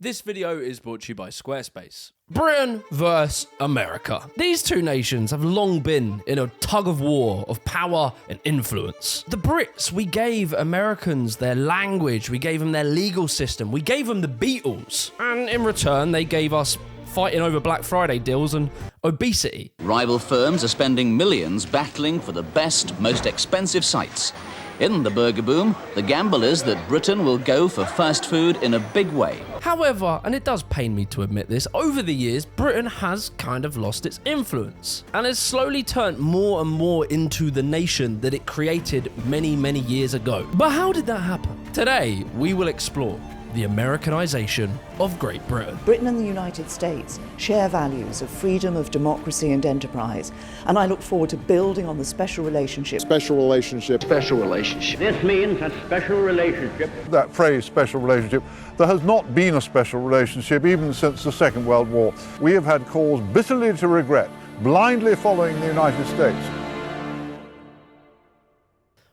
This video is brought to you by Squarespace. Britain versus America. These two nations have long been in a tug of war of power and influence. The Brits, we gave Americans their language, we gave them their legal system, we gave them the Beatles, and in return they gave us fighting over Black Friday deals and obesity. Rival firms are spending millions battling for the best, most expensive sites. In the burger boom, the gamble is that Britain will go for fast food in a big way. However, and it does pain me to admit this, over the years, Britain has kind of lost its influence and has slowly turned more and more into the nation that it created many, many years ago. But how did that happen? Today, we will explore the Americanization of Great Britain. Britain and the United States share values of freedom, of democracy and enterprise, and I look forward to building on the special relationship. Special relationship. Special relationship. This means a special relationship. That phrase, special relationship, there has not been a special relationship even since the Second World War. We have had cause bitterly to regret blindly following the United States.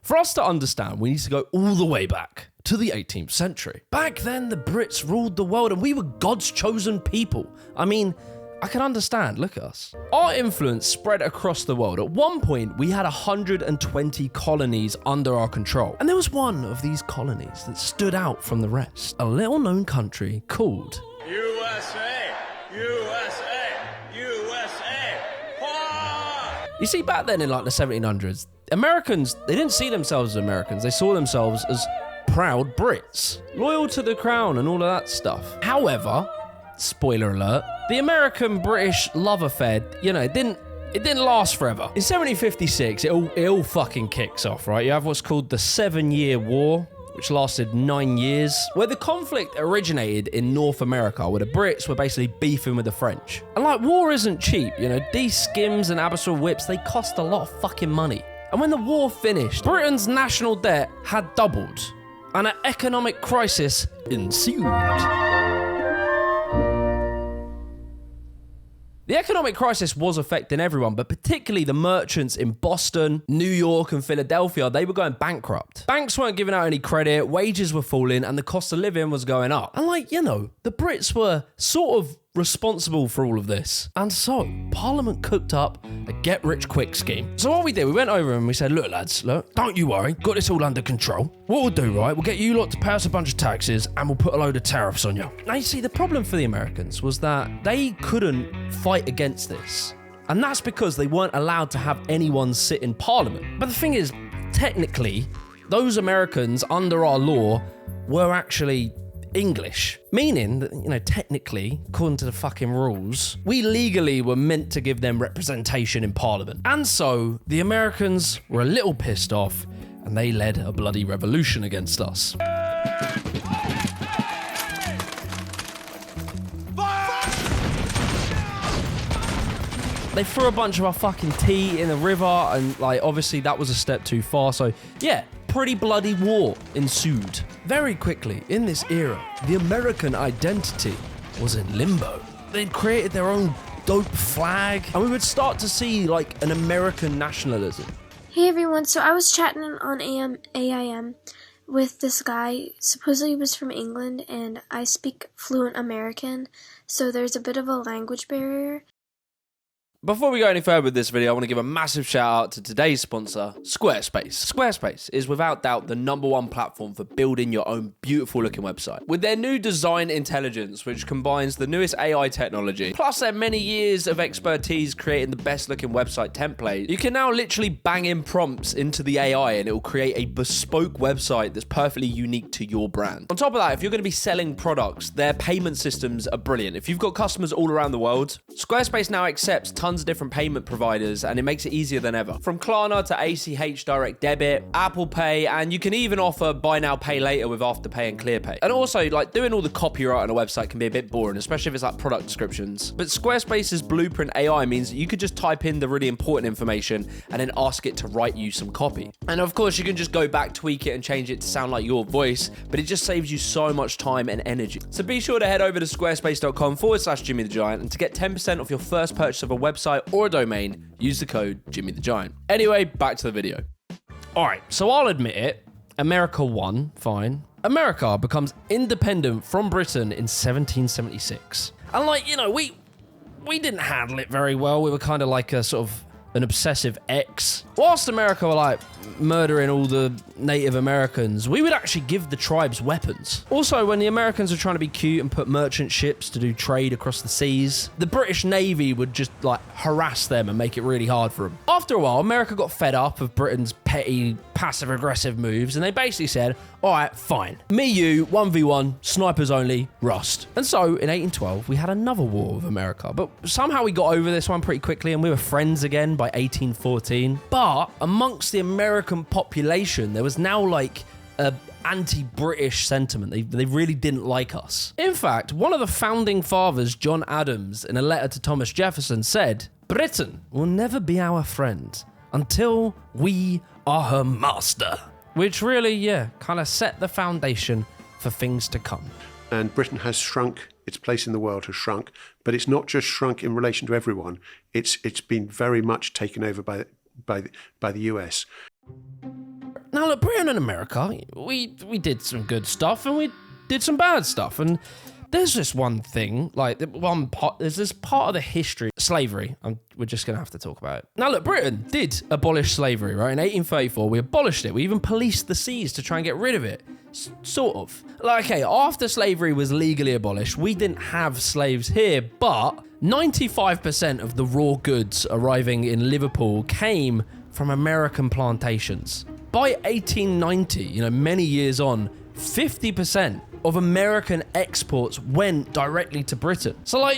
For us to understand, we need to go all the way back to the 18th century. Back then, the Brits ruled the world and we were God's chosen people. I mean, I can understand, look at us. Our influence spread across the world. At one point, we had 120 colonies under our control. And there was one of these colonies that stood out from the rest. A little known country called USA! USA! USA! You see, back then in like the 1700s, Americans, they didn't see themselves as Americans. They saw themselves as proud Brits, loyal to the crown and all of that stuff. However, spoiler alert, the American-British love affair, it didn't last forever. In 1756, it all fucking kicks off, right? You have what's called the 7-Year War, which lasted 9 years, where the conflict originated in North America, where the Brits were basically beefing with the French. And like, war isn't cheap, these skims and abyssal whips, they cost a lot of fucking money. And when the war finished, Britain's national debt had doubled, and an economic crisis ensued. The economic crisis was affecting everyone, but particularly the merchants in Boston, New York, and Philadelphia. They were going bankrupt. Banks weren't giving out any credit, wages were falling, and the cost of living was going up. And the Brits were sort of responsible for all of this. And so, Parliament cooked up a get-rich-quick scheme. So what we did, we went over and we said, look lads, don't you worry, got this all under control. What we'll do, right, we'll get you lot to pay us a bunch of taxes and we'll put a load of tariffs on you. Now you see, the problem for the Americans was that they couldn't fight against this. And that's because they weren't allowed to have anyone sit in Parliament. But the thing is, technically, those Americans under our law were actually English, meaning that, technically, according to the fucking rules, we legally were meant to give them representation in Parliament. And so, the Americans were a little pissed off, and they led a bloody revolution against us. They threw a bunch of our fucking tea in the river, and obviously that was a step too far, so yeah, pretty bloody war ensued. Very quickly, in this era, the American identity was in limbo. They'd created their own dope flag, and we would start to see an American nationalism. Hey everyone, so I was chatting on AIM with this guy. Supposedly he was from England, and I speak fluent American, so there's a bit of a language barrier. Before we go any further with this video, I want to give a massive shout out to today's sponsor, Squarespace. Squarespace is without doubt the #1 platform for building your own beautiful looking website. With their new design intelligence, which combines the newest AI technology, plus their many years of expertise creating the best looking website template, you can now literally bang in prompts into the AI and it will create a bespoke website that's perfectly unique to your brand. On top of that, if you're going to be selling products, their payment systems are brilliant. If you've got customers all around the world, Squarespace now accepts tons of different payment providers and it makes it easier than ever. From Klarna to ACH Direct Debit, Apple Pay, and you can even offer buy now, pay later with Afterpay and ClearPay. And also, doing all the copyright on a website can be a bit boring, especially if it's product descriptions. But Squarespace's Blueprint AI means that you could just type in the really important information and then ask it to write you some copy. And of course, you can just go back, tweak it, and change it to sound like your voice, but it just saves you so much time and energy. So be sure to head over to squarespace.com/Jimmy the Giant, and to get 10% off your first purchase of a website or a domain, use the code Jimmy the Giant. Anyway, back to the video. All right, so I'll admit it, America won, fine. America becomes independent from Britain in 1776. And we didn't handle it very well. We were kind of like a sort of an obsessive ex. Whilst America were murdering all the Native Americans, we would actually give the tribes weapons. Also, when the Americans were trying to be cute and put merchant ships to do trade across the seas, the British Navy would just harass them and make it really hard for them. After a while, America got fed up of Britain's petty, passive-aggressive moves, and they basically said, all right, fine. Me, you, 1v1, snipers only, rust. And so, in 1812, we had another war with America, but somehow we got over this one pretty quickly, and we were friends again by 1814. But amongst the American population, there was now a anti-British sentiment. They really didn't like us. In fact, one of the founding fathers, John Adams, in a letter to Thomas Jefferson said, "Britain will never be our friend until we are her master." Which really, kind of set the foundation for things to come. And Britain has shrunk, its place in the world has shrunk, but it's not just shrunk in relation to everyone. It's been very much taken over by the US. Now look, Britain and America, we did some good stuff and we did some bad stuff. And there's this one thing, there's this part of the history, slavery. We're just going to have to talk about it. Now look, Britain did abolish slavery, right? In 1834, we abolished it. We even policed the seas to try and get rid of it. Sort of. After slavery was legally abolished, we didn't have slaves here, but 95% of the raw goods arriving in Liverpool came from American plantations. By 1890, many years on, 50% of American exports went directly to Britain. So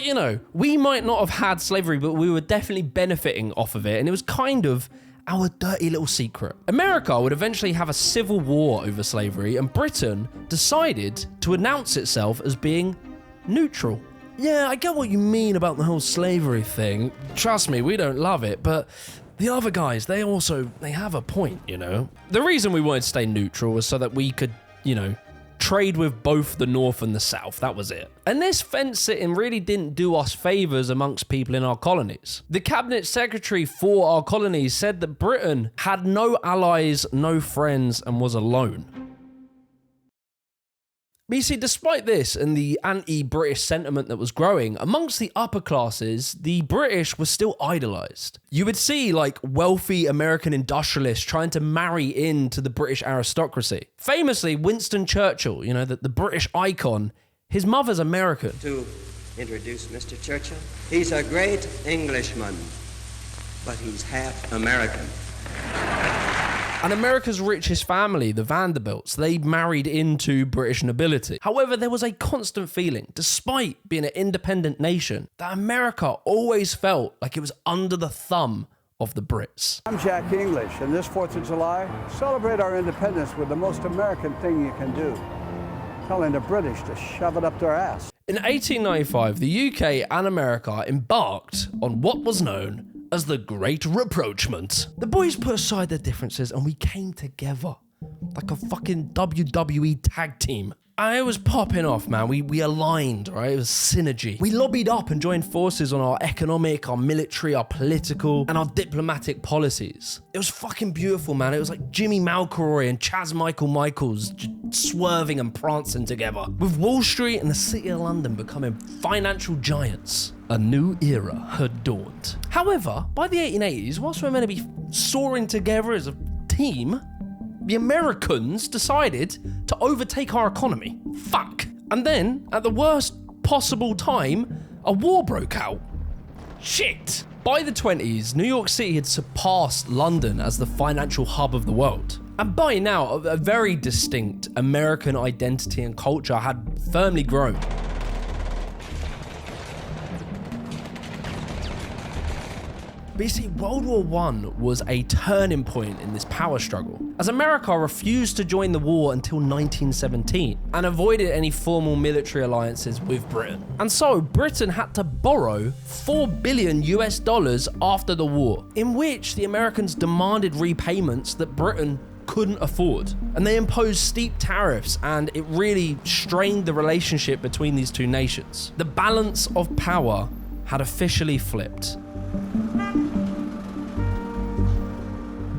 we might not have had slavery, but we were definitely benefiting off of it. And it was kind of our dirty little secret. America would eventually have a civil war over slavery, and Britain decided to announce itself as being neutral. Yeah, I get what you mean about the whole slavery thing. Trust me, we don't love it, but the other guys, they have a point, The reason we wanted to stay neutral was so that we could, trade with both the North and the South. That was it. And this fence sitting really didn't do us favors amongst people in our colonies. The cabinet secretary for our colonies said that Britain had no allies, no friends, and was alone. But you see, despite this and the anti-British sentiment that was growing, amongst the upper classes, the British were still idolised. You would see wealthy American industrialists trying to marry into the British aristocracy. Famously, Winston Churchill, the British icon, his mother's American. To introduce Mr. Churchill, he's a great Englishman, but he's half American. And America's richest family, the Vanderbilts, they married into British nobility. However, there was a constant feeling, despite being an independent nation, that America always felt like it was under the thumb of the Brits. I'm Jack English, and this 4th of July, celebrate our independence with the most American thing you can do, telling the British to shove it up their ass. In 1895, the UK and America embarked on what was known as the Great Rapprochement. The boys put aside their differences and we came together like a fucking WWE tag team. And it was popping off, man. We aligned, right? It was synergy. We lobbied up and joined forces on our economic, our military, our political, and our diplomatic policies. It was fucking beautiful, man. It was like Jimmy McElroy and Chaz Michaels swerving and prancing together. With Wall Street and the City of London becoming financial giants, a new era had dawned. However, by the 1880s, whilst we're meant to be soaring together as a team, the Americans decided to overtake our economy. Fuck. And then, at the worst possible time, a war broke out. Shit. By the 20s, New York City had surpassed London as the financial hub of the world. And by now, a very distinct American identity and culture had firmly grown. But you see, World War I was a turning point in this power struggle, as America refused to join the war until 1917 and avoided any formal military alliances with Britain. And so Britain had to borrow $4 billion after the war, in which the Americans demanded repayments that Britain couldn't afford. And they imposed steep tariffs, and it really strained the relationship between these two nations. The balance of power had officially flipped.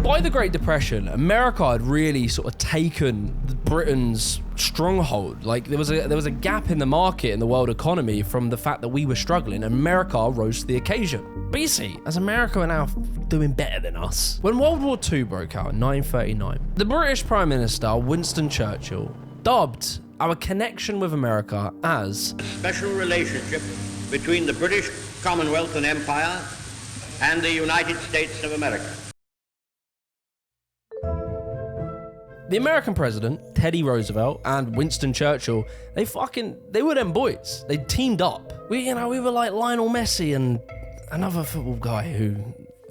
By the Great Depression, America had really sort of taken Britain's stronghold. Like there was a gap in the market in the world economy from the fact that we were struggling, and America rose to the occasion. But you see, as America are now doing better than us. When World War II broke out in 1939, the British Prime Minister Winston Churchill dubbed our connection with America as A special relationship between the British Commonwealth and Empire and the United States of America. the American president, Teddy Roosevelt, and Winston Churchill. They were them boys. They teamed up. We were like Lionel Messi and another football guy who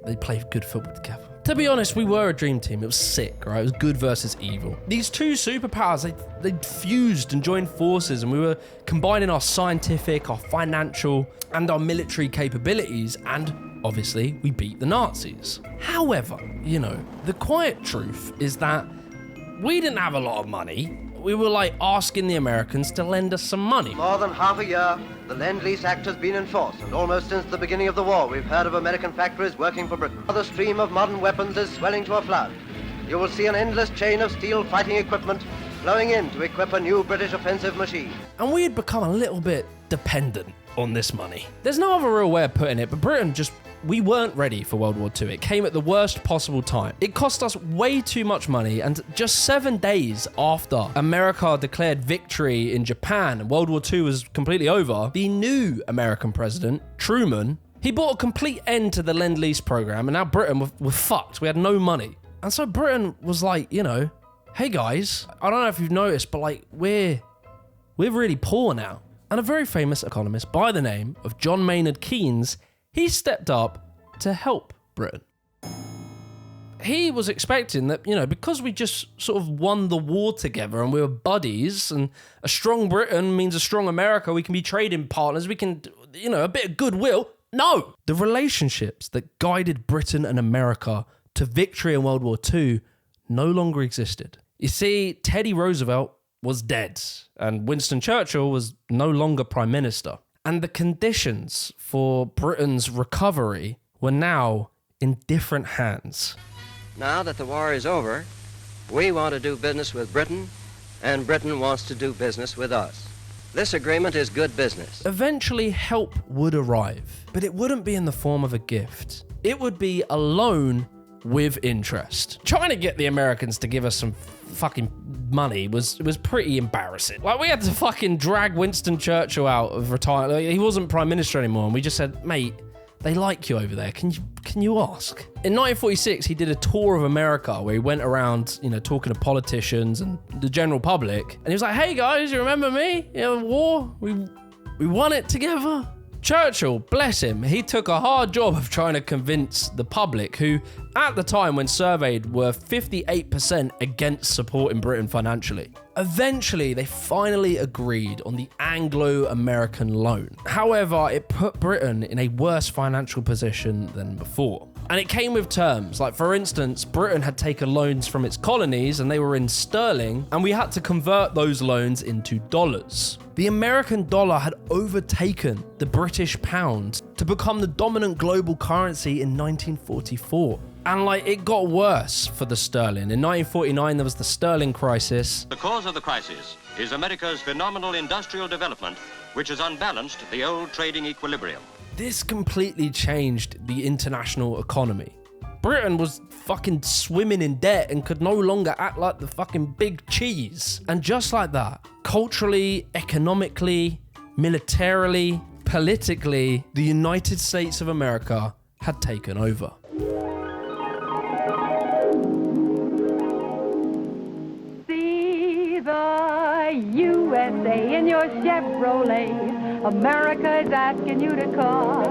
they played good football together. To be honest, we were a dream team. It was sick, right? It was good versus evil. These two superpowers, they fused and joined forces, and we were combining our scientific, our financial, and our military capabilities, and obviously, we beat the Nazis. However, the quiet truth is that we didn't have a lot of money. We were like asking the Americans to lend us some money. More than half a year, the Lend-Lease Act has been in force, and almost since the beginning of the war, we've heard of American factories working for Britain. The stream of modern weapons is swelling to a flood. You will see an endless chain of steel fighting equipment flowing in to equip a new British offensive machine. And we had become a little bit dependent on this money. There's no other real way of putting it, but Britain we weren't ready for World War II. It came at the worst possible time. It cost us way too much money, and just 7 days after America declared victory in Japan and World War II was completely over, the new American president, Truman, he brought a complete end to the Lend-Lease program, and now Britain were fucked. We had no money. And so Britain was like, hey guys, I don't know if you've noticed, but like we're really poor now. And a very famous economist by the name of John Maynard Keynes, he stepped up to help Britain. He was expecting that, because we just sort of won the war together and we were buddies, and a strong Britain means a strong America, we can be trading partners, we can, a bit of goodwill. No! The relationships that guided Britain and America to victory in World War II no longer existed. You see, Teddy Roosevelt was dead, and Winston Churchill was no longer Prime Minister. And the conditions for Britain's recovery were now in different hands. Now that the war is over, we want to do business with Britain, and Britain wants to do business with us. This agreement is good business. Eventually, help would arrive, but it wouldn't be in the form of a gift. It would be a loan with interest. Trying to get the Americans to give us some fucking money was pretty embarrassing. Like, we had to fucking drag Winston Churchill out of retirement. Like, he wasn't prime minister anymore, and we just said, mate, they like you over there. Can you ask? In 1946, he did a tour of America where he went around, talking to politicians and the general public, and he was like, hey guys, you remember me? The war? We won it together. Churchill, bless him, he took a hard job of trying to convince the public, who at the time when surveyed were 58% against supporting Britain financially. Eventually, they finally agreed on the Anglo-American loan. However, it put Britain in a worse financial position than before. And it came with terms, like for instance, Britain had taken loans from its colonies and they were in sterling, and we had to convert those loans into dollars. The American dollar had overtaken the British pound to become the dominant global currency in 1944. And it got worse for the sterling. In 1949, there was the sterling crisis. The cause of the crisis is America's phenomenal industrial development, which has unbalanced the old trading equilibrium. This completely changed the international economy. Britain was fucking swimming in debt and could no longer act like the fucking big cheese. And just like that, culturally, economically, militarily, politically, the United States of America had taken over. See the USA in your Chevrolet. America is asking you to call.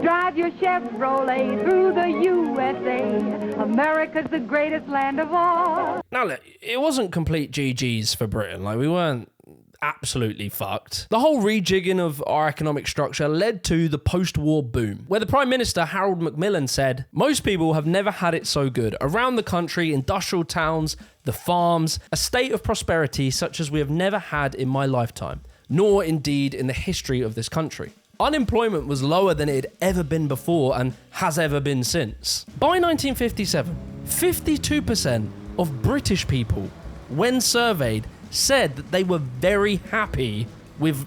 Drive your Chevrolet through the USA. America's the greatest land of all. Now look, it wasn't complete GG's for Britain. We weren't absolutely fucked. The whole rejigging of our economic structure led to the post-war boom, where the Prime Minister, Harold Macmillan, said, most people have never had it so good. Around the country, industrial towns, the farms, a state of prosperity such as we have never had in my lifetime, nor indeed in the history of this country. Unemployment was lower than it had ever been before and has ever been since. By 1957, 52% of British people, when surveyed, said that they were very happy with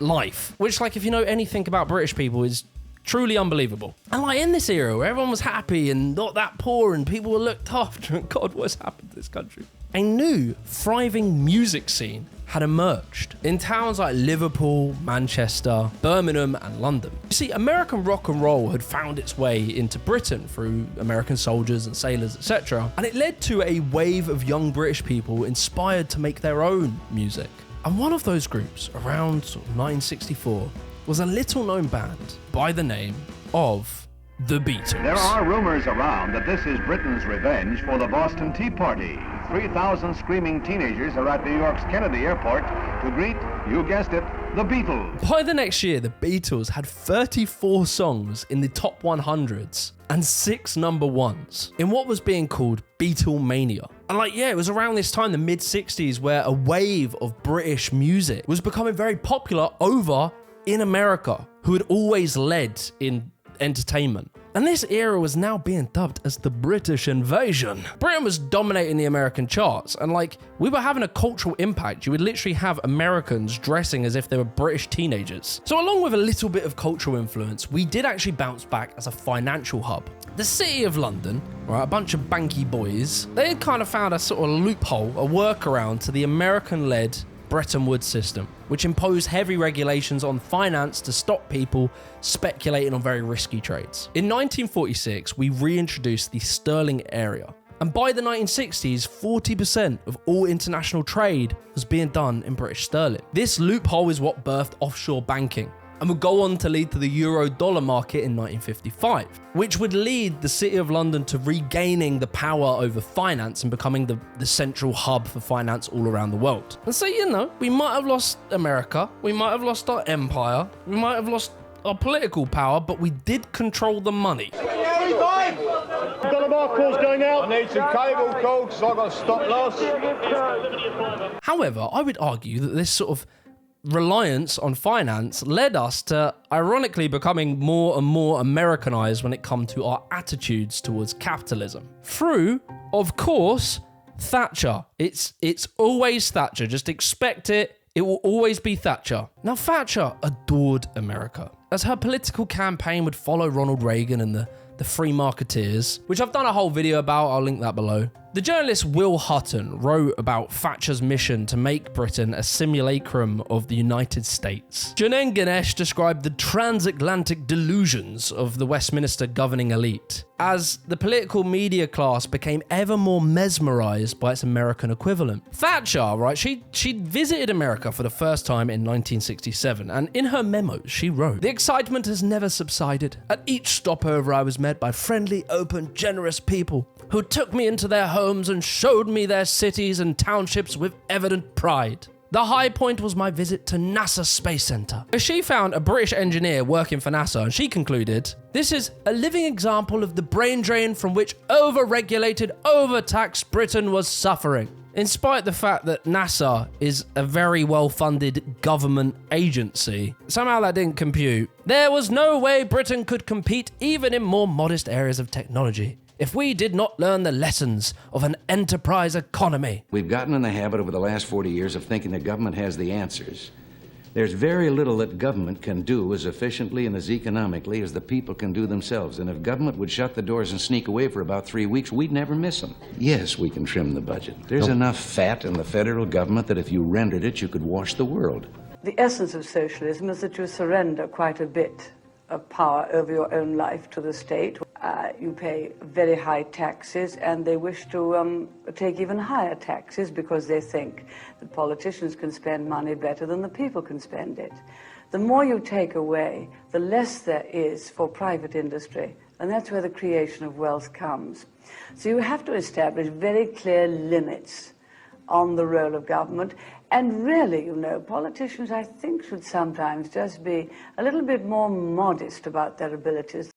life, which, like, if you know anything about British people, is truly unbelievable. And like in this era where everyone was happy and not that poor and people were looked after, and God, what's happened to this country? A new, thriving music scene had emerged in towns like Liverpool, Manchester, Birmingham, and London. You see, American rock and roll had found its way into Britain through American soldiers and sailors, etc., and it led to a wave of young British people inspired to make their own music. And one of those groups, around sort of 1964, was a little-known band by the name of the Beatles. There are rumors around that this is Britain's revenge for the Boston Tea Party. 3,000 screaming teenagers are at New York's Kennedy Airport to greet, you guessed it, the Beatles. By the next year, the Beatles had 34 songs in the top 100s and 6 number ones in what was being called Beatlemania. And like, yeah, it was around this time, the mid-60s, where a wave of British music was becoming very popular over in America, who had always led in entertainment. And this era was now being dubbed as the British invasion. Britain was dominating the American charts, and like, we were having a cultural impact. You would literally have Americans dressing as if they were British teenagers. So along with a little bit of cultural influence, we did actually bounce back as a financial hub. The City of London, right, a bunch of banky boys, they had kind of found a sort of loophole, a workaround to the American-led Bretton Woods system, which imposed heavy regulations on finance to stop people speculating on very risky trades. In 1946, we reintroduced the sterling area, and by the 1960s, 40% of all international trade was being done in British sterling. This loophole is what birthed offshore banking, and would go on to lead to the euro-dollar market in 1955, which would lead the City of London to regaining the power over finance and becoming the central hub for finance all around the world. And so, you know, we might have lost America, we might have lost our empire, we might have lost our political power, but we did control the money. Got a mark calls going out. I need some cable calls, so I've got a stop loss. However, I would argue that this sort of reliance on finance led us to ironically becoming more and more Americanized when it comes to our attitudes towards capitalism. Through, of course, Thatcher. It's always Thatcher. Just expect it. It will always be Thatcher. Now, Thatcher adored America, as her political campaign would follow Ronald Reagan and the free marketeers, which I've done a whole video about. I'll link that below. The journalist Will Hutton wrote about Thatcher's mission to make Britain a simulacrum of the United States. Janine Ganesh described the transatlantic delusions of the Westminster governing elite, as the political media class became ever more mesmerized by its American equivalent. Thatcher, right, she'd visited America for the first time in 1967, and in her memos she wrote, "The excitement has never subsided. At each stopover I was met by friendly, open, generous people who took me into their homes and showed me their cities and townships with evident pride. The high point was my visit to NASA Space Center. She found a British engineer working for NASA, and she concluded, this is a living example of the brain drain from which over-regulated, overtaxed Britain was suffering." In spite of the fact that NASA is a very well-funded government agency, somehow that didn't compute. There was no way Britain could compete even in more modest areas of technology if we did not learn the lessons of an enterprise economy. We've gotten in the habit over the last 40 years of thinking the government has the answers. There's very little that government can do as efficiently and as economically as the people can do themselves. And if government would shut the doors and sneak away for about 3 weeks, we'd never miss them. Yes, we can trim the budget. There's enough fat in the federal government that if you rendered it, you could wash the world. The essence of socialism is that you surrender quite a bit of power over your own life to the state. You pay very high taxes, and they wish to take even higher taxes because they think that politicians can spend money better than the people can spend it. The more you take away, the less there is for private industry, and that's where the creation of wealth comes. So you have to establish very clear limits on the role of government. And really, you know, politicians, I think, should sometimes just be a little bit more modest about their abilities.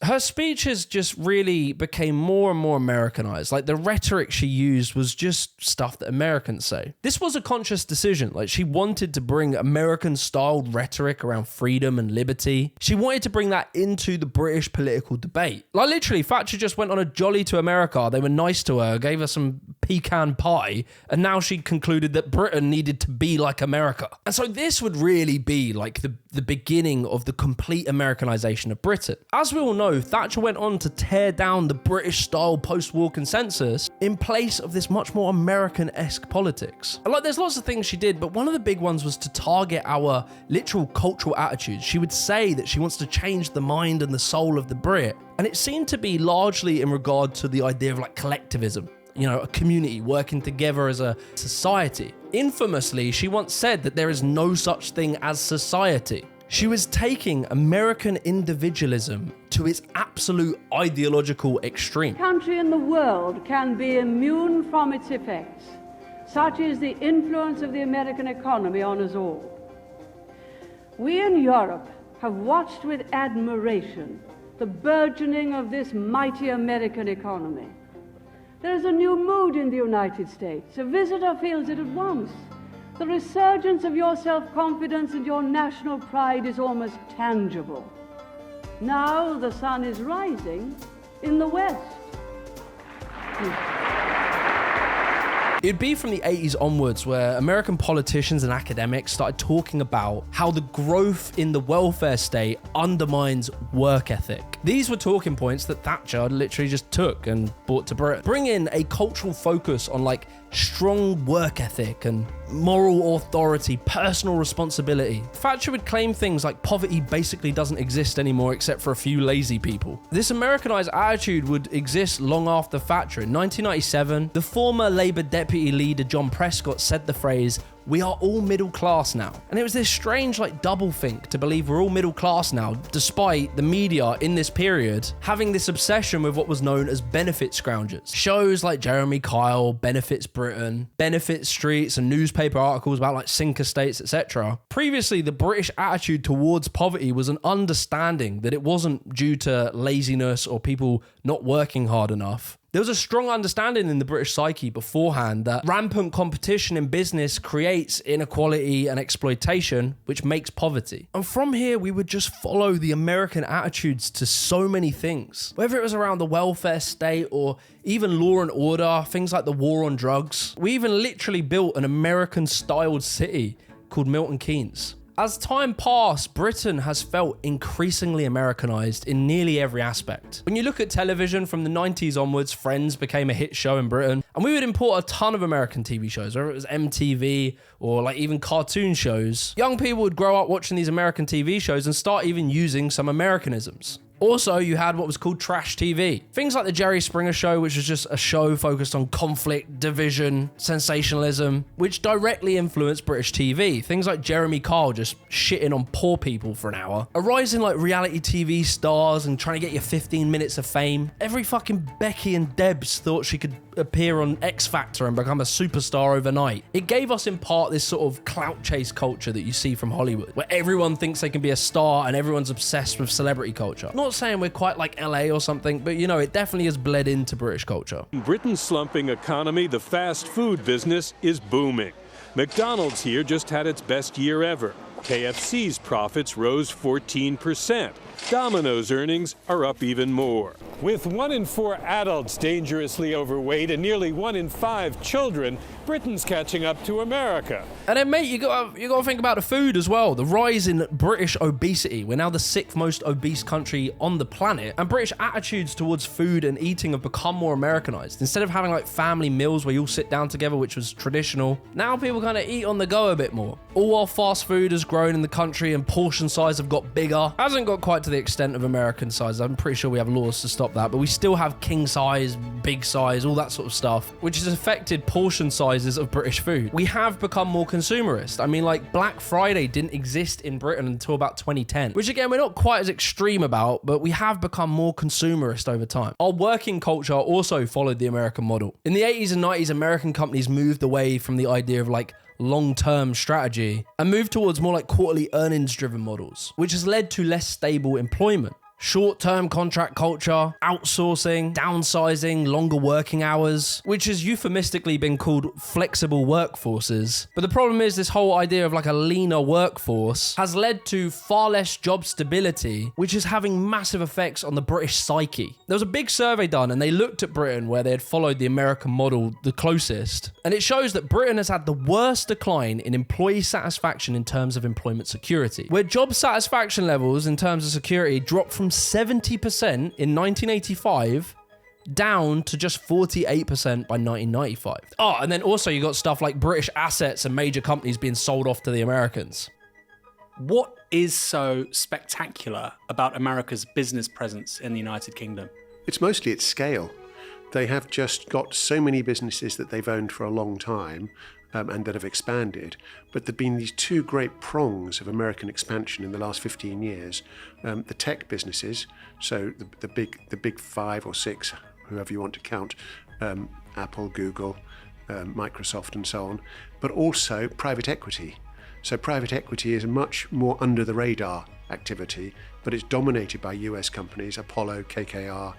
Her speeches just really became more and more Americanized. Like, the rhetoric she used was just stuff that Americans say. This was a conscious decision. Like, she wanted to bring American-styled rhetoric around freedom and liberty. She wanted to bring that into the British political debate. Like, literally, Thatcher just went on a jolly to America. They were nice to her, gave her some pecan pie, and now she concluded that Britain needed to be like America. And so this would really be like the beginning of the complete Americanization of Britain. As we all know, Thatcher went on to tear down the British-style post-war consensus in place of this much more American-esque politics. And like, there's lots of things she did, but one of the big ones was to target our literal cultural attitudes. She would say that she wants to change the mind and the soul of the Brit, and it seemed to be largely in regard to the idea of like collectivism. You know, a community working together as a society. Infamously, she once said that there is no such thing as society. She was taking American individualism to its absolute ideological extreme. Country in the world can be immune from its effects. Such is the influence of the American economy on us all. We in Europe have watched with admiration the burgeoning of this mighty American economy. There is a new mood in the United States. A visitor feels it at once. The resurgence of your self-confidence and your national pride is almost tangible. Now the sun is rising in the West. It'd be from the 80s onwards where American politicians and academics started talking about how the growth in the welfare state undermines work ethic. These were talking points that Thatcher literally just took and brought to Britain. Bring in a cultural focus on like strong work ethic and moral authority, personal responsibility. Thatcher would claim things like poverty basically doesn't exist anymore except for a few lazy people. This Americanized attitude would exist long after Thatcher. In 1997, the former Labour deputy leader John Prescott said the phrase, "We are all middle class now." And it was this strange like doublethink to believe we're all middle class now, despite the media in this period having this obsession with what was known as benefit scroungers. Shows like Jeremy Kyle, Benefits Britain, Benefit Streets, and newspaper articles about like sink estates, etc. Previously, the British attitude towards poverty was an understanding that it wasn't due to laziness or people not working hard enough. There was a strong understanding in the British psyche beforehand that rampant competition in business creates inequality and exploitation, which makes poverty. And from here, we would just follow the American attitudes to so many things. Whether it was around the welfare state or even law and order, things like the war on drugs. We even literally built an American-styled city called Milton Keynes. As time passed, Britain has felt increasingly Americanized in nearly every aspect. When you look at television from the 90s onwards, Friends became a hit show in Britain, and we would import a ton of American TV shows, whether it was MTV or like even cartoon shows. Young people would grow up watching these American TV shows and start even using some Americanisms. Also, you had what was called trash TV. Things like the Jerry Springer Show, which was just a show focused on conflict, division, sensationalism, which directly influenced British TV. Things like Jeremy Kyle just shitting on poor people for an hour. A rise in like reality TV stars and trying to get your 15 minutes of fame. Every fucking Becky and Debs thought she could appear on X Factor and become a superstar overnight. It gave us in part this sort of clout chase culture that you see from Hollywood, where everyone thinks they can be a star and everyone's obsessed with celebrity culture. Not saying we're quite like LA or something, but you know, it definitely has bled into British culture. In Britain's slumping economy, the fast food business is booming. McDonald's here just had its best year ever. KFC's profits rose 14%. Domino's earnings are up even more. With 1 in 4 adults dangerously overweight and nearly 1 in 5 children, Britain's catching up to America. And then, mate, you gotta think about the food as well. The rise in British obesity. We're now the 6th most obese country on the planet, and British attitudes towards food and eating have become more Americanized. Instead of having like family meals where you all sit down together, which was traditional, now people kind of eat on the go a bit more. All while fast food has grown in the country and portion size have got bigger. Hasn't got quite to the extent of American size. I'm pretty sure we have laws to stop that, but we still have king size, big size, all that sort of stuff, which has affected portion sizes of British food. We have become more consumerist. I mean, like Black Friday didn't exist in Britain until about 2010, which again, we're not quite as extreme about, but we have become more consumerist over time. Our working culture also followed the American model. In the 80s and 90s, American companies moved away from the idea of like long-term strategy and moved towards more like quarterly earnings-driven models, which has led to less stable employment. short-term contract culture, outsourcing, downsizing, longer working hours, which has euphemistically been called flexible workforces. But the problem is this whole idea of like a leaner workforce has led to far less job stability, which is having massive effects on the British psyche. There was a big survey done and they looked at Britain where they had followed the American model the closest, and it shows that Britain has had the worst decline in employee satisfaction in terms of employment security, where job satisfaction levels in terms of security dropped from 70% in 1985 down to just 48% by 1995. Oh, and then also you got stuff like British assets and major companies being sold off to the Americans. What is so spectacular about America's business presence in the United Kingdom? It's mostly its scale. They have just got so many businesses that they've owned for a long time and that have expanded. But there have been these two great prongs of American expansion in the last 15 years. The tech businesses, so the big 5 or 6, whoever you want to count, Apple, Google, Microsoft and so on, but also private equity. So private equity is a much more under the radar activity, but it's dominated by US companies, Apollo, KKR,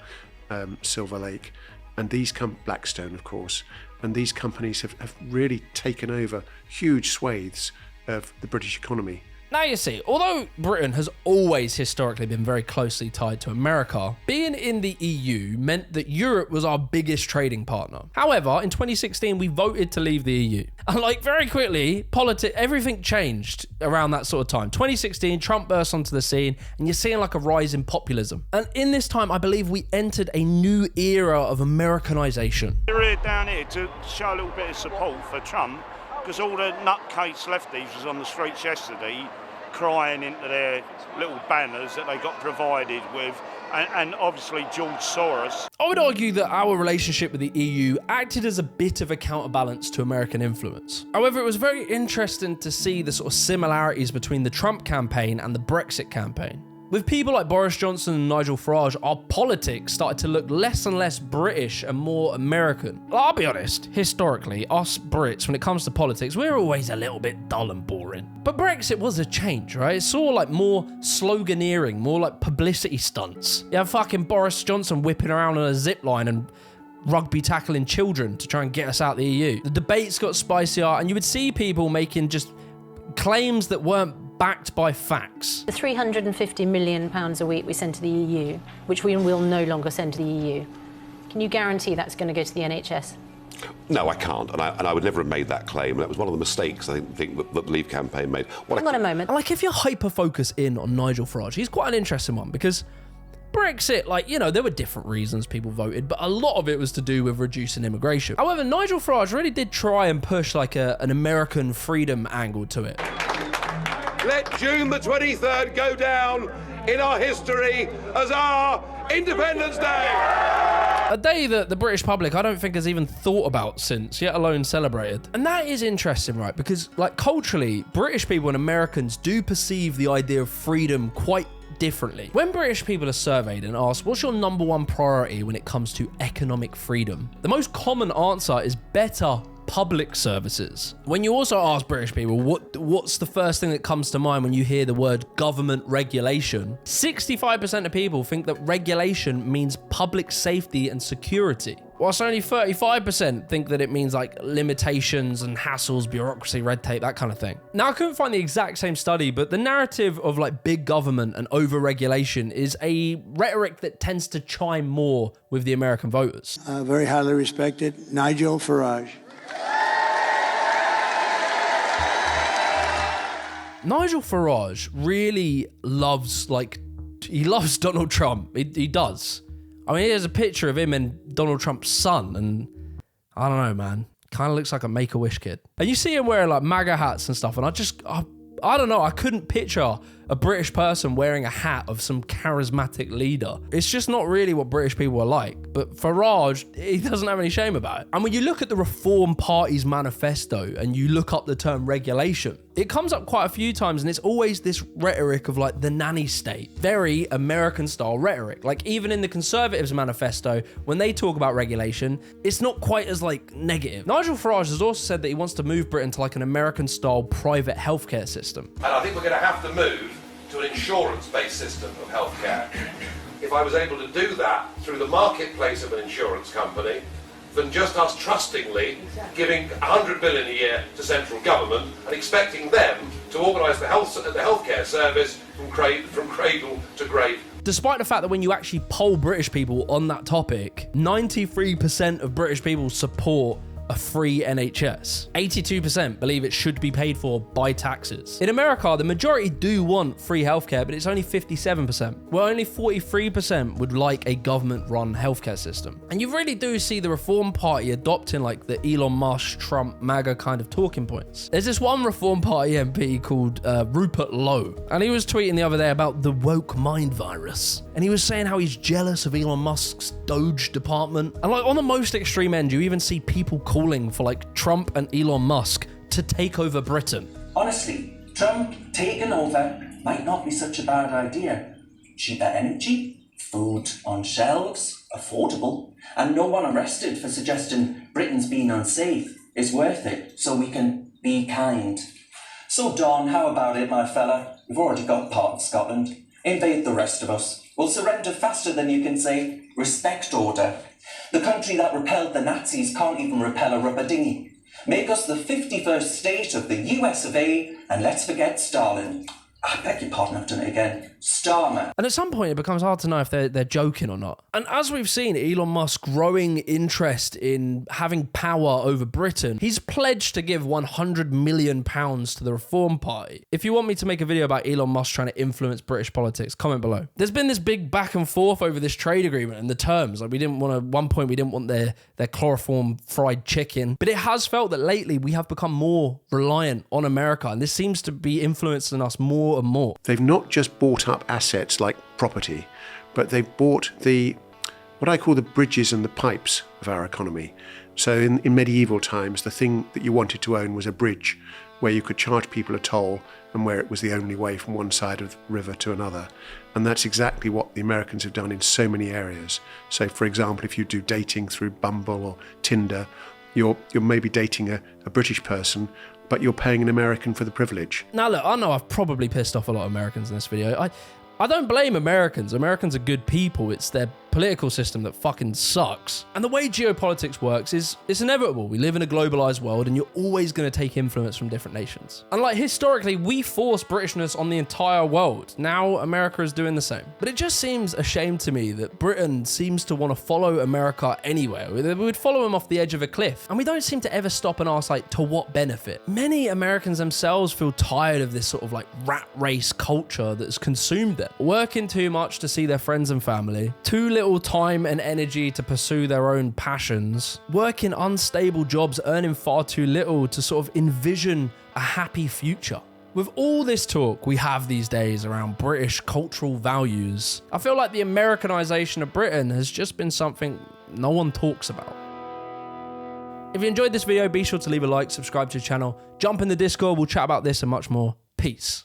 Silver Lake, and these Blackstone, of course, and these companies have really taken over huge swathes of the British economy. Now you see, although Britain has always historically been very closely tied to America, being in the EU meant that Europe was our biggest trading partner. However, in 2016, we voted to leave the EU. And like very quickly, everything changed around that sort of time. 2016, Trump burst onto the scene and you're seeing like a rise in populism. And in this time, I believe we entered a new era of Americanization. We're here down here to show a little bit of support for Trump, because all the nutcase lefties was on the streets yesterday crying into their little banners that they got provided with, and obviously George Soros. I would argue that our relationship with the EU acted as a bit of a counterbalance to American influence. However, it was very interesting to see the sort of similarities between the Trump campaign and the Brexit campaign. With people like Boris Johnson and Nigel Farage, our politics started to look less and less British and more American. I'll be honest, historically, us Brits, when it comes to politics, we're always a little bit dull and boring. But Brexit was a change, right? It saw like more sloganeering, more like publicity stunts. You have fucking Boris Johnson whipping around on a zip line and rugby tackling children to try and get us out the EU. The debates got spicier and you would see people making just claims that weren't backed by facts. The £350 million a week we send to the EU, which we will no longer send to the EU, can you guarantee that's going to go to the NHS? No, I can't, and I would never have made that claim. That was one of the mistakes I think that the Leave campaign made. Hang on a moment. Like, if you hyper-focus in on Nigel Farage, he's quite an interesting one, because Brexit, like, you know, there were different reasons people voted, but a lot of it was to do with reducing immigration. However, Nigel Farage really did try and push like an American freedom angle to it. Let June the 23rd go down in our history as our Independence Day. A day that the British public, I don't think, has even thought about since, yet alone celebrated. And that is interesting, right? Because, like, culturally, British people and Americans do perceive the idea of freedom quite differently. When British people are surveyed and asked, what's your number one priority when it comes to economic freedom? The most common answer is better public services. When you also ask British people what's the first thing that comes to mind when you hear the word government regulation, 65% of people think that regulation means public safety and security, whilst only 35% think that it means like limitations and hassles, bureaucracy, red tape, that kind of thing. Now, I couldn't find the exact same study, but the narrative of like big government and over-regulation is a rhetoric that tends to chime more with the American voters. Very highly respected, Nigel Farage. Nigel Farage really loves Donald Trump. He does. I mean, here's a picture of him and Donald Trump's son, and I don't know, man. Kind of looks like a Make-A-Wish kid. And you see him wearing like MAGA hats and stuff, and I don't know, I couldn't picture a British person wearing a hat of some charismatic leader. It's just not really what British people are like. But Farage, he doesn't have any shame about it. And when you look at the Reform Party's manifesto and you look up the term regulation, it comes up quite a few times, and it's always this rhetoric of like the nanny state. Very American style rhetoric. Like even in the Conservatives manifesto, when they talk about regulation, it's not quite as like negative. Nigel Farage has also said that he wants to move Britain to like an American style private healthcare system. And I think we're going to have to move to an insurance-based system of healthcare. If I was able to do that through the marketplace of an insurance company, than just us trustingly giving 100 billion a year to central government and expecting them to organise the healthcare service from cradle to grave. Despite the fact that when you actually poll British people on that topic, 93% of British people support a free NHS. 82% believe it should be paid for by taxes. In America, the majority do want free healthcare, but it's only 57%. Well, only 43% would like a government-run healthcare system. And you really do see the Reform Party adopting like the Elon Musk, Trump, MAGA kind of talking points. There's this one Reform Party MP called Rupert Lowe, and he was tweeting the other day about the woke mind virus. And he was saying how he's jealous of Elon Musk's Doge department. And like on the most extreme end, you even see people calling for like Trump and Elon Musk to take over Britain. Honestly, Trump taking over might not be such a bad idea. Cheaper energy, food on shelves, affordable, and no one arrested for suggesting Britain's being unsafe is worth it, so we can be kind. So Don, how about it, my fella? We've already got part of Scotland. Invade the rest of us. We'll surrender faster than you can say, respect order. The country that repelled the Nazis can't even repel a rubber dinghy. Make us the 51st state of the US of A, and let's forget Stalin. I beg your pardon, I've done it again. Starmer. And at some point, it becomes hard to know if they're joking or not. And as we've seen, Elon Musk growing interest in having power over Britain, he's pledged to give £100 million to the Reform Party. If you want me to make a video about Elon Musk trying to influence British politics, comment below. There's been this big back and forth over this trade agreement and the terms. Like at one point, we didn't want their chloroform fried chicken. But it has felt that lately we have become more reliant on America. And this seems to be influencing us more and more. They've not just bought up assets like property, but they've bought what I call the bridges and the pipes of our economy. So in medieval times, the thing that you wanted to own was a bridge where you could charge people a toll and where it was the only way from one side of the river to another. And that's exactly what the Americans have done in so many areas. So for example, if you do dating through Bumble or Tinder, you're maybe dating a British person, but you're paying an American for the privilege. Now look, I know I've probably pissed off a lot of Americans in this video. I don't blame Americans. Americans are good people. It's their political system that fucking sucks. And the way geopolitics works is it's inevitable. We live in a globalized world and you're always going to take influence from different nations. And like historically, we forced Britishness on the entire world. Now America is doing the same. But it just seems a shame to me that Britain seems to want to follow America anywhere. We would follow him off the edge of a cliff. And we don't seem to ever stop and ask like, to what benefit? Many Americans themselves feel tired of this sort of like rat race culture that has consumed them. Working too much to see their friends and family, too little time and energy to pursue their own passions, working unstable jobs, earning far too little to sort of envision a happy future. With all this talk we have these days around British cultural values, I feel like the Americanisation of Britain has just been something no one talks about. If you enjoyed this video, be sure to leave a like, subscribe to the channel, jump in the Discord, we'll chat about this and much more. Peace.